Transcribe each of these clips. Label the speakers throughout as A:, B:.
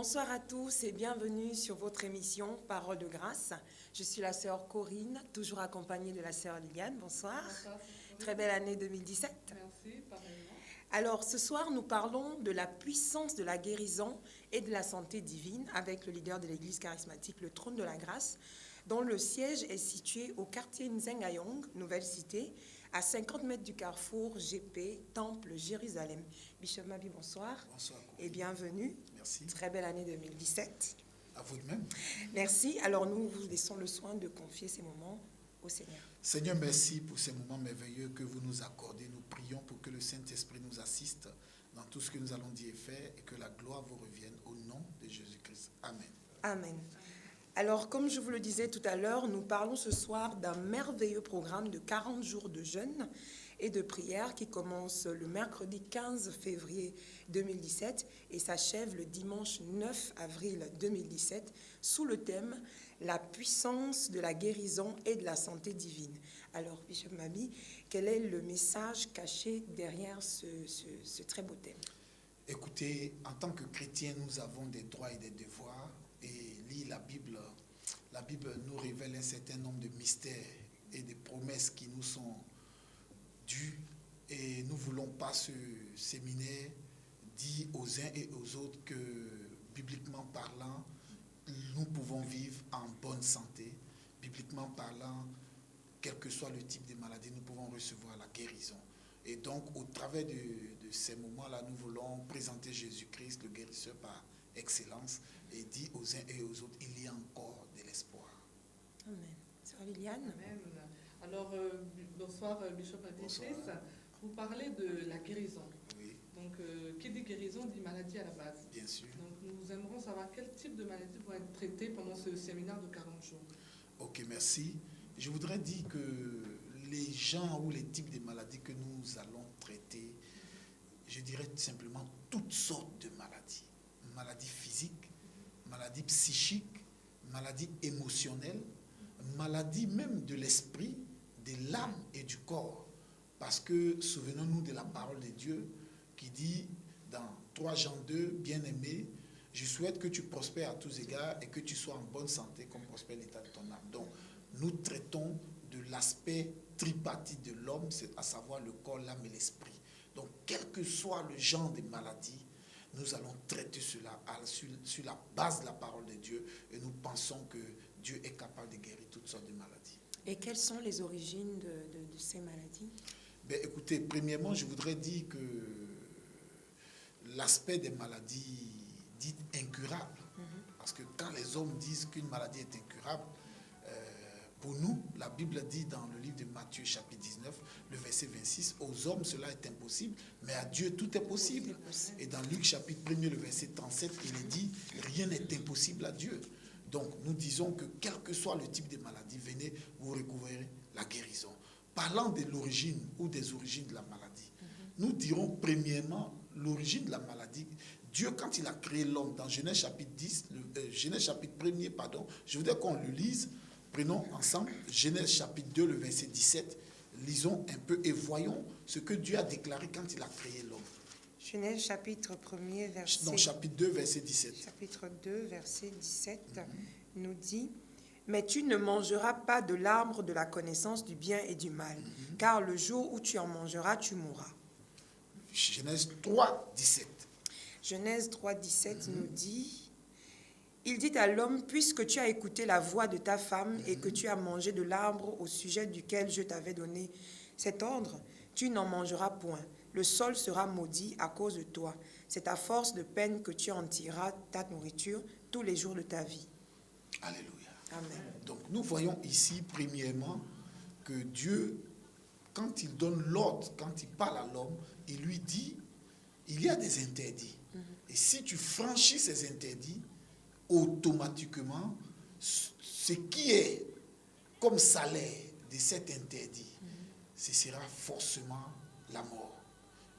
A: Bonsoir à tous et bienvenue sur votre émission Parole de grâce. Je suis la sœur Corinne, toujours accompagnée de la sœur Liliane. Bonsoir.
B: Bonsoir.
A: Très belle année 2017.
B: Merci, pareillement.
A: Alors ce soir, nous parlons de la puissance de la guérison et de la santé divine avec le leader de l'église charismatique, le Trône de la Grâce, dont le siège est situé au quartier Nzengayong, Nouvelle Cité, à 50 mètres du carrefour GP, Temple, Jérusalem. Bishop Mabi, bonsoir.
C: Bonsoir.
A: Et bienvenue.
C: Merci.
A: Très belle année 2017.
C: À vous de même.
A: Merci. Alors nous vous laissons le soin de confier ces moments au Seigneur.
C: Seigneur, merci pour ces moments merveilleux que vous nous accordez. Nous prions pour que le Saint-Esprit nous assiste dans tout ce que nous allons dire et faire et que la gloire vous revienne au nom de Jésus-Christ. Amen.
A: Amen. Alors, comme je vous le disais tout à l'heure, nous parlons ce soir d'un merveilleux programme de 40 jours de jeûne et de prière qui commence le mercredi 15 février 2017 et s'achève le dimanche 9 avril 2017 sous le thème « La puissance de la guérison et de la santé divine ». Alors, Bishop Mabi, quel est le message caché derrière ce très beau thème?
C: Écoutez, en tant que chrétiens, nous avons des droits et des devoirs. Et lire la Bible nous révèle un certain nombre de mystères et de promesses qui nous sont dues. Et nous ne voulons pas ce séminaire dire aux uns et aux autres que, bibliquement parlant, nous pouvons vivre en bonne santé. Bibliquement parlant, quel que soit le type de maladie, nous pouvons recevoir la guérison. Et donc, au travers de ces moments-là, nous voulons présenter Jésus-Christ, le guérisseur par excellence, et dire aux uns et aux autres, il y a encore de l'espoir.
A: Amen. Sœur Liliane.
B: Amen. Alors, bonsoir, Bishop Adéchis. Vous parlez de la guérison.
C: Oui.
B: Donc, qui dit guérison dit maladie à la base.
C: Bien sûr.
B: Donc, nous aimerons savoir quel type de maladie vont être traitées pendant ce séminaire de 40 jours.
C: Ok, merci. Je voudrais dire que les gens ou les types de maladies que nous allons traiter, je dirais simplement toutes sortes de maladies. Maladies physiques, maladies psychiques, maladies émotionnelles, maladies même de l'esprit, de l'âme et du corps. Parce que souvenons-nous de la parole de Dieu qui dit dans 3 Jean 2, bien-aimé, je souhaite que tu prospères à tous égards et que tu sois en bonne santé comme prospère l'état de ton âme. Donc, nous traitons de l'aspect tripartite de l'homme, c'est à savoir le corps, l'âme et l'esprit. Donc, quel que soit le genre de maladie, nous allons traiter cela sur la base de la parole de Dieu et nous pensons que Dieu est capable de guérir toutes sortes de maladies.
A: Et quelles sont les origines de ces maladies?
C: Écoutez, premièrement, je voudrais dire que l'aspect des maladies dites incurables, parce que quand les hommes disent qu'une maladie est incurable, pour nous, la Bible dit dans le livre de Matthieu chapitre 19, le verset 26, aux hommes cela est impossible, mais à Dieu tout est possible. Et dans Luc chapitre 1er, le verset 37, il est dit, rien n'est impossible à Dieu. Donc nous disons que quel que soit le type de maladie, venez, vous recouvrirez la guérison. Parlant de l'origine ou des origines de la maladie, nous dirons premièrement l'origine de la maladie. Dieu, quand il a créé l'homme, dans Genèse chapitre 1er, pardon, je voudrais qu'on le lise. Prenons ensemble Genèse chapitre 2, le verset 17. Lisons un peu et voyons ce que Dieu a déclaré quand il a créé l'homme.
A: Genèse chapitre 1er, verset...
C: Non, chapitre 2, verset 17.
A: Chapitre 2, verset 17 nous dit « Mais tu ne mangeras pas de l'arbre de la connaissance du bien et du mal, car le jour où tu en mangeras, tu mourras. »
C: Genèse 3, 17.
A: Genèse 3, 17 nous dit... Il dit à l'homme, puisque tu as écouté la voix de ta femme et que tu as mangé de l'arbre au sujet duquel je t'avais donné cet ordre, tu n'en mangeras point. Le sol sera maudit à cause de toi. C'est à force de peine que tu en tireras ta nourriture tous les jours de ta vie.
C: Alléluia.
A: Amen.
C: Donc nous voyons ici, premièrement, que Dieu, quand il donne l'ordre, quand il parle à l'homme, il lui dit, il y a des interdits. Et si tu franchis ces interdits, automatiquement, ce qui est comme salaire de cet interdit, ce sera forcément la mort.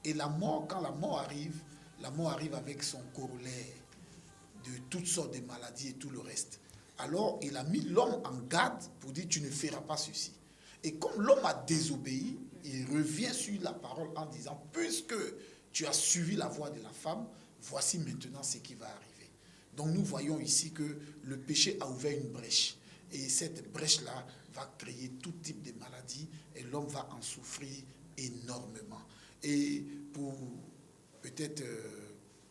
C: Et la mort, quand la mort arrive avec son corollaire de toutes sortes de maladies et tout le reste. Alors, il a mis l'homme en garde pour dire, tu ne feras pas ceci. Et comme l'homme a désobéi, il revient sur la parole en disant, puisque tu as suivi la voix de la femme, voici maintenant ce qui va arriver. Donc nous voyons ici que le péché a ouvert une brèche. Et cette brèche-là va créer tout type de maladies et l'homme va en souffrir énormément. Et pour peut-être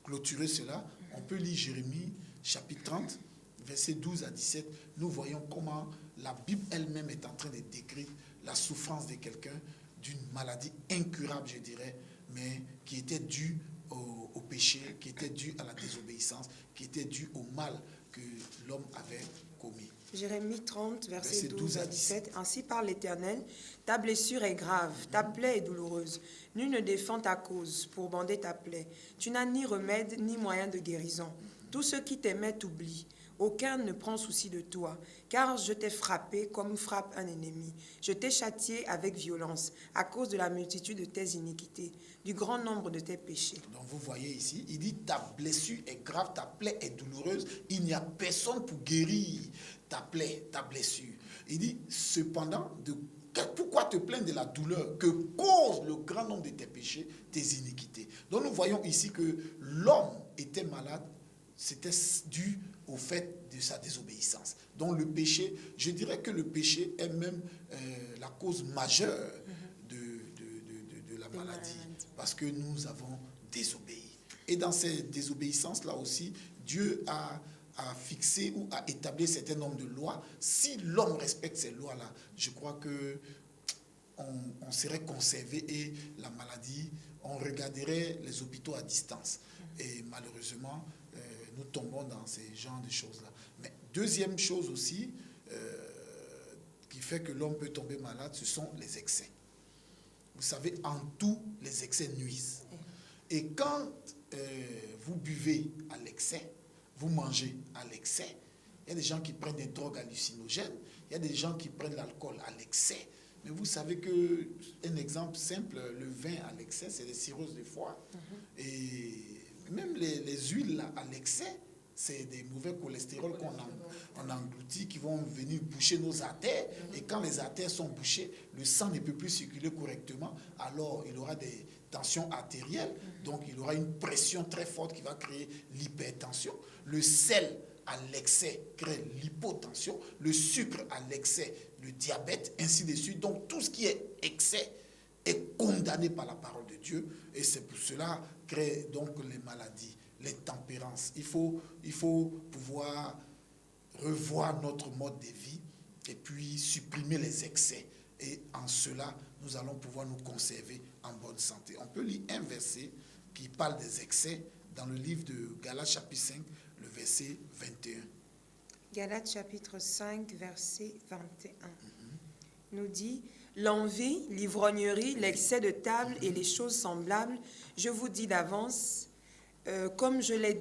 C: clôturer cela, on peut lire Jérémie chapitre 30, versets 12 à 17. Nous voyons comment la Bible elle-même est en train de décrire la souffrance de quelqu'un d'une maladie incurable, je dirais, mais qui était due au péché, qui était due à la désobéissance, qui était due au mal que l'homme avait commis.
A: Jérémie 30, versets 12 à 17. Ainsi parle l'Éternel, ta blessure est grave, ta plaie est douloureuse. Nul ne défend ta cause pour bander ta plaie. Tu n'as ni remède ni moyen de guérison. Tous ceux qui t'aimaient t'oublient. Aucun ne prend souci de toi, car je t'ai frappé comme frappe un ennemi. Je t'ai châtié avec violence à cause de la multitude de tes iniquités, du grand nombre de tes péchés.
C: Donc vous voyez ici, il dit ta blessure est grave, ta plaie est douloureuse. Il n'y a personne pour guérir ta plaie, ta blessure. Il dit cependant, pourquoi te plaindre de la douleur que cause le grand nombre de tes péchés, tes iniquités. Donc nous voyons ici que l'homme était malade, c'était dû au fait de sa désobéissance. Donc le péché, je dirais que le péché est même la cause majeure de la maladie, parce que nous avons désobéi. Et dans cette désobéissance-là aussi, Dieu a fixé ou a établi un certain nombre de lois. Si l'homme respecte ces lois-là, je crois que on serait conservé et la maladie, on regarderait les hôpitaux à distance. Et malheureusement, nous tombons dans ces genres de choses-là. Mais deuxième chose aussi, qui fait que l'homme peut tomber malade, ce sont les excès. Vous savez, en tout, les excès nuisent. Et quand vous buvez à l'excès, vous mangez à l'excès, il y a des gens qui prennent des drogues hallucinogènes, il y a des gens qui prennent l'alcool à l'excès. Mais vous savez que, un exemple simple, le vin à l'excès, c'est des cirrhoses de foie. Et même les huiles là, à l'excès, c'est des mauvais cholestérols qu'on engloutit, qui vont venir boucher nos artères. Et quand les artères sont bouchées, le sang ne peut plus circuler correctement. Alors, il aura des tensions artérielles. Donc, il aura une pression très forte qui va créer l'hypertension. Le sel à l'excès crée l'hypotension. Le sucre à l'excès, le diabète, ainsi de suite. Donc, tout ce qui est excès est condamné par la parole de Dieu. Et c'est pour cela crée donc les maladies, l'intempérance. Il faut pouvoir revoir notre mode de vie et puis supprimer les excès. Et en cela, nous allons pouvoir nous conserver en bonne santé. On peut lire un verset qui parle des excès dans le livre de Galates chapitre 5, le verset 21.
A: Galates chapitre 5, verset 21. Nous dit, l'envie, l'ivrognerie, l'excès de table et les choses semblables, je vous dis d'avance, comme je l'ai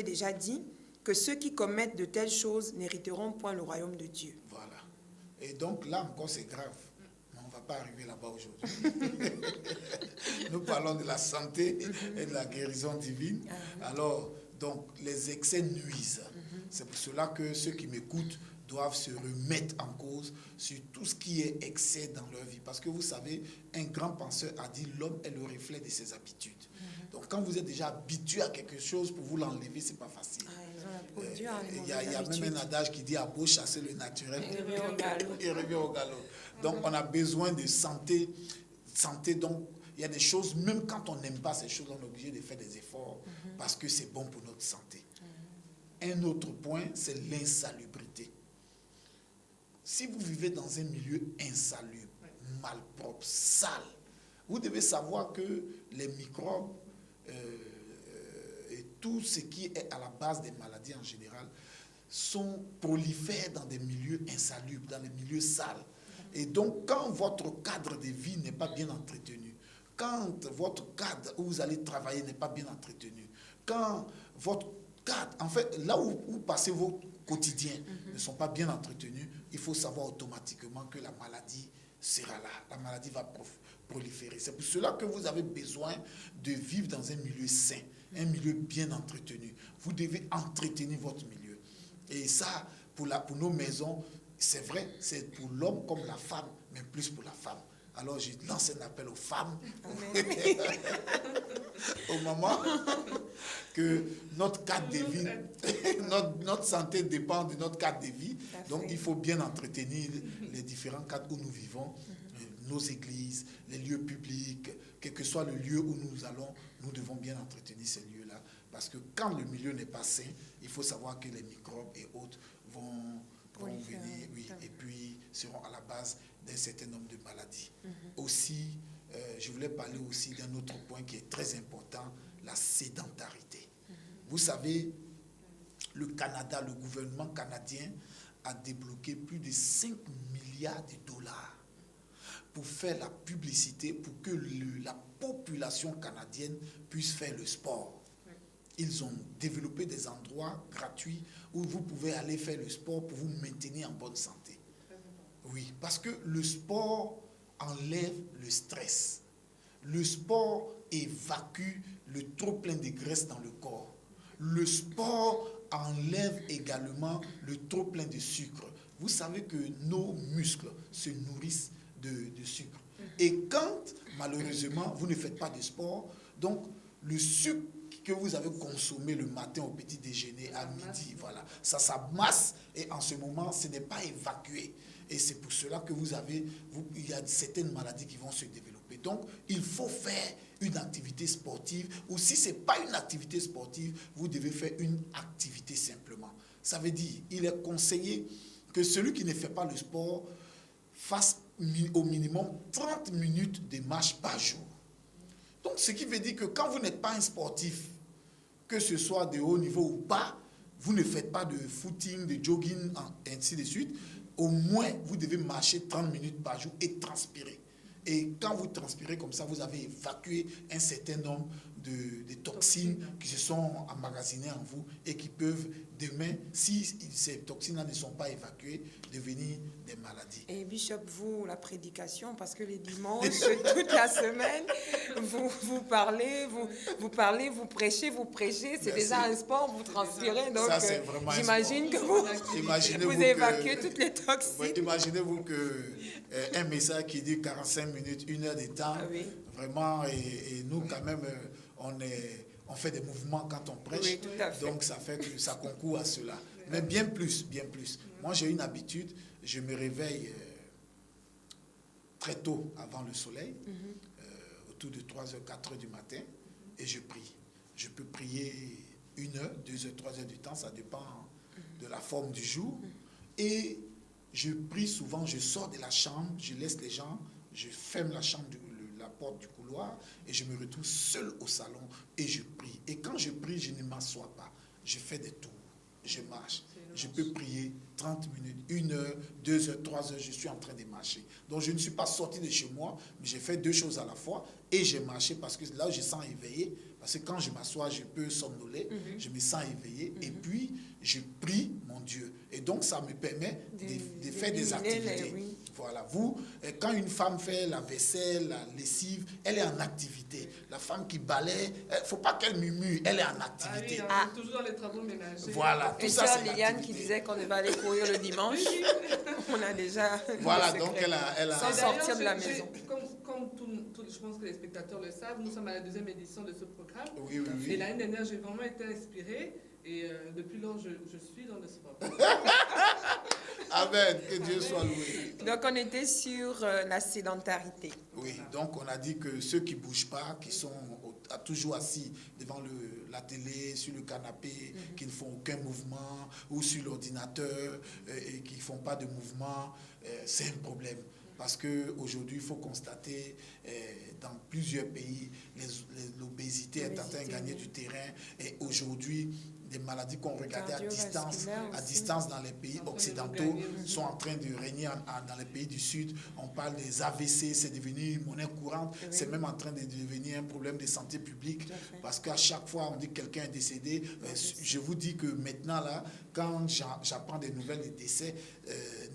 A: déjà dit, que ceux qui commettent de telles choses n'hériteront point le royaume de Dieu.
C: Voilà. Et donc là encore, c'est grave. Mais on ne va pas arriver là-bas aujourd'hui. Nous parlons de la santé et de la guérison divine. Alors, donc, les excès nuisent. C'est pour cela que ceux qui m'écoutent doivent se remettre en cause sur tout ce qui est excès dans leur vie. Parce que vous savez, un grand penseur a dit l'homme est le reflet de ses habitudes. Donc quand vous êtes déjà habitué à quelque chose, pour vous l'enlever, c'est pas facile. Il y a même un adage qui dit à beau chasser le naturel, il revient au galop. Donc on a besoin de santé. Donc il y a des choses, même quand on n'aime pas ces choses, on est obligé de faire des efforts parce que c'est bon pour notre santé. Un autre point, c'est l'insalubrité. Si vous vivez dans un milieu insalubre, malpropre, sale, vous devez savoir que les microbes et tout ce qui est à la base des maladies en général prolifèrent dans des milieux insalubres, dans des milieux sales. Et donc, quand votre cadre de vie n'est pas bien entretenu, quand votre cadre où vous allez travailler n'est pas bien entretenu, quand votre cadre, en fait, là où vous passez vos quotidiens ne sont pas bien entretenus, il faut savoir automatiquement que la maladie sera là. La maladie va proliférer. C'est pour cela que vous avez besoin de vivre dans un milieu sain, un milieu bien entretenu. Vous devez entretenir votre milieu. Et ça, pour nos maisons, c'est vrai, c'est pour l'homme comme la femme, mais plus pour la femme. Alors je lance un appel aux femmes,
A: Amen.
C: aux mamans, que notre cadre de vie, notre santé dépend de notre cadre de vie. Donc il faut bien entretenir les différents cadres où nous vivons, nos églises, les lieux publics, quel que soit le lieu où nous allons, nous devons bien entretenir ces lieux-là. Parce que quand le milieu n'est pas sain, il faut savoir que les microbes et autres vont venir, oui, et puis seront à la base d'un certain nombre de maladies. Aussi, je voulais parler aussi d'un autre point qui est très important, la sédentarité. Vous savez, le Canada, le gouvernement canadien a débloqué plus de 5 milliards de dollars pour faire la publicité, pour que la population canadienne puisse faire le sport. Ils ont développé des endroits gratuits où vous pouvez aller faire le sport pour vous maintenir en bonne santé. Oui, parce que le sport enlève le stress. Le sport évacue le trop-plein de graisse dans le corps. Le sport enlève également le trop-plein de sucre. Vous savez que nos muscles se nourrissent de sucre. Et quand, malheureusement, vous ne faites pas de sport, donc le sucre que vous avez consommé le matin au petit déjeuner, à midi, voilà, ça s'amasse et en ce moment, ce n'est pas évacué. Et c'est pour cela que il y a certaines maladies qui vont se développer. Donc, il faut faire une activité sportive, ou si ce n'est pas une activité sportive, vous devez faire une activité simplement. Ça veut dire, il est conseillé que celui qui ne fait pas le sport fasse au minimum 30 minutes de marche par jour. Donc, ce qui veut dire que quand vous n'êtes pas un sportif, que ce soit de haut niveau ou pas, vous ne faites pas de footing, de jogging, ainsi de suite, au moins, vous devez marcher 30 minutes par jour et transpirer. Et quand vous transpirez comme ça, vous avez évacué un certain nombre de toxines qui se sont emmagasinées en vous et qui peuvent demain, si ces toxines-là ne sont pas évacuées, devenir des maladies.
A: Et Bishop, vous, la prédication, parce que les dimanches, toute la semaine, vous parlez, vous prêchez, c'est déjà un sport, vous transpirez, donc
C: ça, c'est vraiment
A: j'imagine que vous évacuez toutes les toxines.
C: Imaginez-vous qu'un message qui dit 45 minutes, 1 heure de temps,
A: oui.
C: Vraiment, et nous quand même, on fait des mouvements quand on prêche,
A: oui, tout à fait.
C: Donc ça fait que ça concourt à cela. Mais bien plus. Moi, j'ai une habitude, je me réveille très tôt avant le soleil, autour de 3h, 4h du matin, et je prie. Je peux prier 1 heure, 2 heures, 3 heures du temps, ça dépend de la forme du jour. Et je prie souvent, je sors de la chambre, je laisse les gens, je ferme la chambre, la porte du couloir, et je me retrouve seul au salon et je prie. Et quand je prie, je ne m'assois pas. Je fais des tours, je marche. Je peux prier 30 minutes, 1 heure, 2 heures, 3 heures, je suis en train de marcher. Donc je ne suis pas sorti de chez moi, mais j'ai fait 2 choses à la fois et j'ai marché parce que là, je sens éveillé. Parce que quand je m'assois, je peux somnoler, je me sens éveillé et puis je prie mon Dieu. Et donc ça me permet de faire des activités. Voilà, quand une femme fait la vaisselle, la lessive, elle est en activité. La femme qui balaie, il ne faut pas qu'elle murmure, elle est en activité.
B: Ah oui, toujours dans les travaux ménagers.
C: Voilà, tout ça c'est
A: Liliane qui disait qu'on devait aller courir le dimanche. On a déjà...
C: Voilà, donc elle a
A: sans sortir de la maison.
B: Comme je pense que les spectateurs le savent, nous sommes à la 2e édition de ce programme.
C: Oui.
B: Et l'année dernière, j'ai vraiment été inspirée. Et depuis lors, je suis dans le sport.
C: Amen, que Dieu soit loué.
A: Donc on était sur la sédentarité.
C: Oui, donc on a dit que ceux qui ne bougent pas, qui sont toujours assis devant la télé, sur le canapé, qui ne font aucun mouvement, ou sur l'ordinateur, et qui ne font pas de mouvement, c'est un problème. Parce qu'aujourd'hui, il faut constater, dans plusieurs pays, l'obésité est en train de gagner du terrain. Et aujourd'hui, des maladies qu'on regardait à distance dans les pays occidentaux sont en train de régner dans les pays du Sud. On parle des AVC, c'est devenu une monnaie courante. Oui. C'est même en train de devenir un problème de santé publique. Parce qu'à chaque fois, on dit que quelqu'un est décédé. Je vous dis que maintenant, là, quand j'apprends des nouvelles des décès,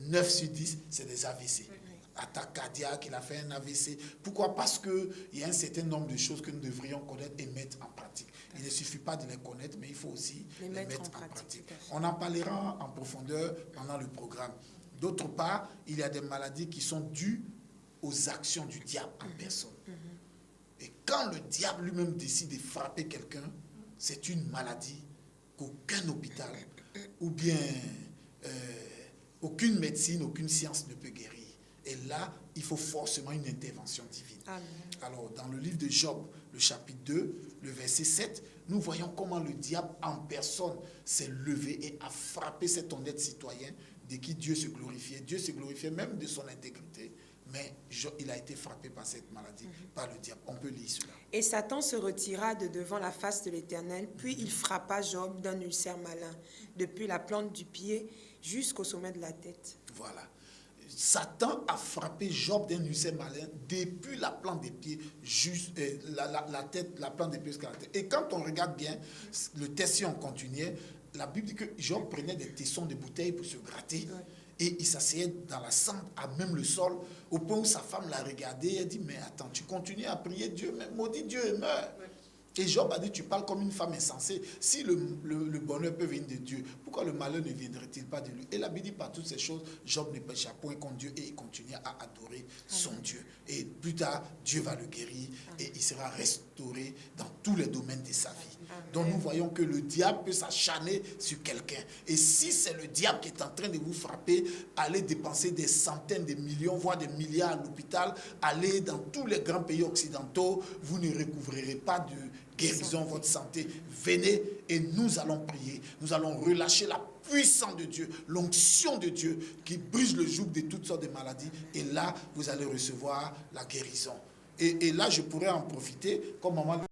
C: 9 sur 10, c'est des AVC. Attaque cardiaque, il a fait un AVC. Pourquoi? Parce qu'il y a un certain nombre de choses que nous devrions connaître et mettre en pratique. Il ne suffit pas de les connaître, mais il faut aussi les mettre en pratique. On en parlera en profondeur pendant le programme. D'autre part, il y a des maladies qui sont dues aux actions du diable en personne. Et quand le diable lui-même décide de frapper quelqu'un, c'est une maladie qu'aucun hôpital ou bien aucune médecine, aucune science ne peut guérir. Et là, il faut forcément une intervention divine.
A: Amen.
C: Alors, dans le livre de Job, le chapitre 2, le verset 7, nous voyons comment le diable en personne s'est levé et a frappé cet honnête citoyen de qui Dieu se glorifiait. Dieu se glorifiait même de son intégrité, mais il a été frappé par cette maladie, par le diable. On peut lire cela.
A: Et Satan se retira de devant la face de l'Éternel, puis il frappa Job d'un ulcère malin, depuis la plante du pied jusqu'au sommet de la tête.
C: Voilà. Satan a frappé Job d'un ulcère malin depuis la plante des pieds jusqu'à la tête, la plante des pieds jusqu'à la tête. Et quand on regarde bien le texte, si on continuait, la Bible dit que Job prenait des tessons de bouteilles pour se gratter. Ouais. Et il s'asseyait dans la cendre, à même le sol, au point où sa femme l'a regardé et a dit, mais attends, tu continues à prier Dieu, mais maudit Dieu et meurt. Ouais. Et Job a dit, tu parles comme une femme insensée. Si le bonheur peut venir de Dieu, pourquoi le malheur ne viendrait-il pas de lui? Et la Bible dit, par toutes ces choses, Job ne pécha point contre Dieu et il continue à adorer son Dieu. Et plus tard, Dieu va le guérir et il sera restauré dans tous les domaines de sa vie. Donc nous voyons que le diable peut s'acharner sur quelqu'un. Et si c'est le diable qui est en train de vous frapper, allez dépenser des centaines de millions, voire des milliards à l'hôpital, allez dans tous les grands pays occidentaux, vous ne recouvrerez pas de guérison, votre santé. Venez et nous allons prier. Nous allons relâcher la puissance de Dieu, l'onction de Dieu qui brise le joug de toutes sortes de maladies. Et là, vous allez recevoir la guérison. Et là, je pourrais en profiter comme maman.